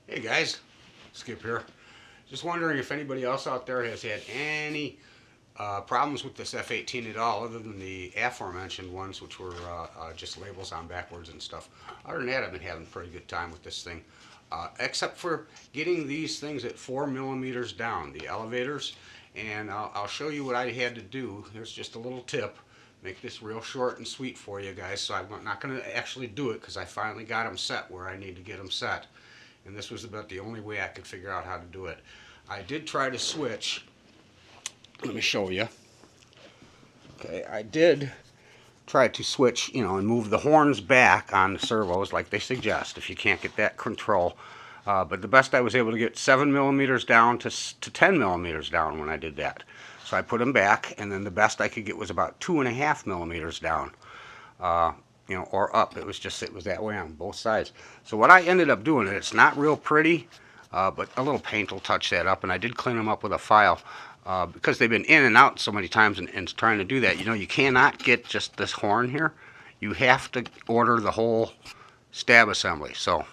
Hey guys, Skip here. Just wondering if anybody else out there has had any problems with this F-18 at all, other than the aforementioned ones, which were just labels on backwards and stuff. Other than that, I've been having a pretty good time with this thing, except for getting these things at 4 millimeters down, the elevators. And I'll show you what I had to do. Here's just a little tip. Make this real short and sweet for you guys. So I'm not going to actually do it because I finally got them set where I need to get them set. And this was about the only way I could figure out how to do it. I did try to switch. Let me show you. Okay, I did try to switch, and move the horns back on the servos like they suggest if you can't get that control. But the best I was able to get 7 millimeters down to 10 millimeters down when I did that. So I put them back, and then the best I could get was about 2.5 millimeters down. Or up. It was that way on both sides. So what I ended up doing, it's not real pretty, but a little paint will touch that up, and I did clean them up with a file, because they've been in and out so many times, and trying to do that, you cannot get just this horn here. You have to order the whole stab assembly. So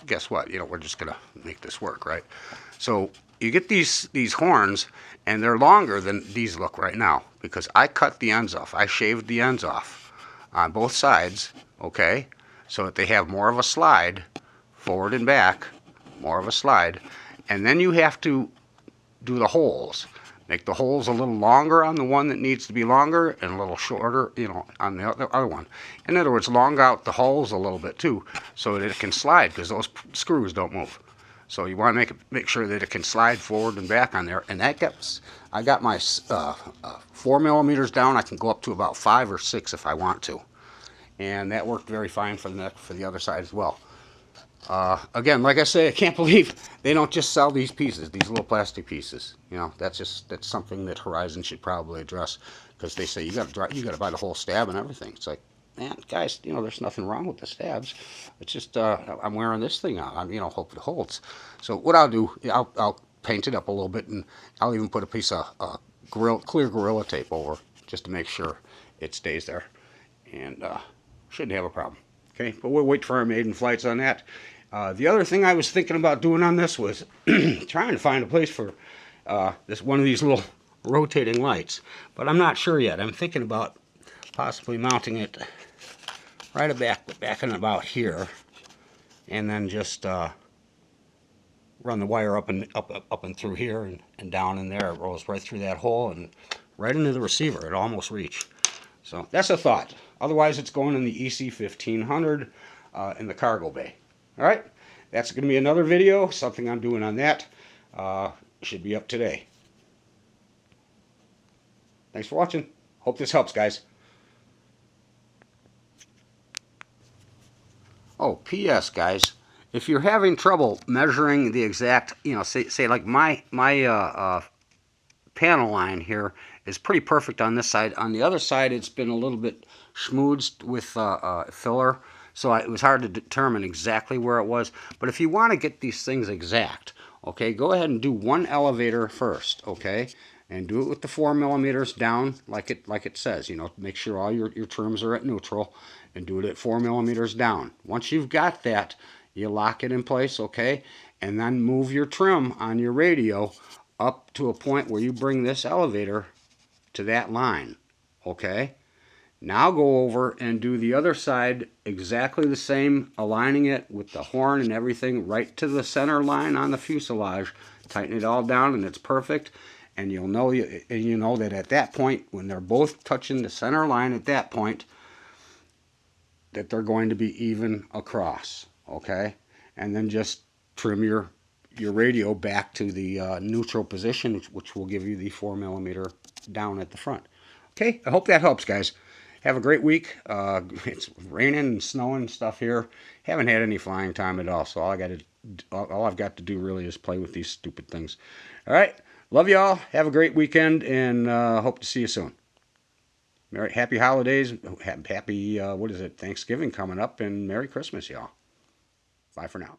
guess what? We're just gonna make this work, right? So you get these horns, and they're longer than these look right now, because I cut the ends off. I shaved the ends off on both sides, okay, so that they have more of a slide forward and back, more of a slide. And then you have to do the holes. Make the holes a little longer on the one that needs to be longer, and a little shorter, on the other one. In other words, long out the holes a little bit too, so that it can slide, because those screws don't move. So you want to make sure that it can slide forward and back on there. And I got my 4 millimeters down. I can go up to about 5 or 6 if I want to. And that worked very fine for the other side as well. Again, like I say, I can't believe they don't just sell these pieces, these little plastic pieces. That's something that Horizon should probably address, because they say you got to buy the whole stab and everything. It's like, man, guys, there's nothing wrong with the stabs. It's just I'm wearing this thing out. Hope it holds. So what I'll do, I'll paint it up a little bit, and I'll even put a piece of clear Gorilla Tape over, just to make sure it stays there, and shouldn't have a problem. Okay, but we'll wait for our maiden flights on that. The other thing I was thinking about doing on this was trying to find a place for one of these little rotating lights, but I'm not sure yet. I'm thinking about possibly mounting it right back in about here, and then just run the wire up and through here and down in there. It rolls right through that hole and right into the receiver. It almost reach. So that's a thought. Otherwise, it's going in the EC 1500 in the cargo bay. All right, that's going to be another video. Something I'm doing on that should be up today. Thanks for watching. Hope this helps, guys. Oh, P.S. guys, if you're having trouble measuring the exact, say like my panel line here is pretty perfect on this side. On the other side, it's been a little bit schmoozed with filler, so it was hard to determine exactly where it was. But if you want to get these things exact, okay, go ahead and do one elevator first, okay, and do it with the 4 millimeters down, like it says. Make sure all your trims are at neutral, and do it at 4 millimeters down. Once you've got that, you lock it in place, okay, and then move your trim on your radio up to a point where you bring this elevator to that line, okay? Now go over and do the other side exactly the same, aligning it with the horn and everything right to the center line on the fuselage. Tighten it all down, and it's perfect. And you know that at that point, when they're both touching the center line at that point, that they're going to be even across, okay? And then just trim your radio back to the neutral position, which will give you the 4 millimeter down at the front. Okay, I hope that helps, guys. Have a great week. It's raining and snowing and stuff here. Haven't had any flying time at all, so all I've got to do really is play with these stupid things. All right, love y'all. Have a great weekend, and hope to see you soon. Happy holidays. Happy Thanksgiving coming up, and Merry Christmas, y'all. Bye for now.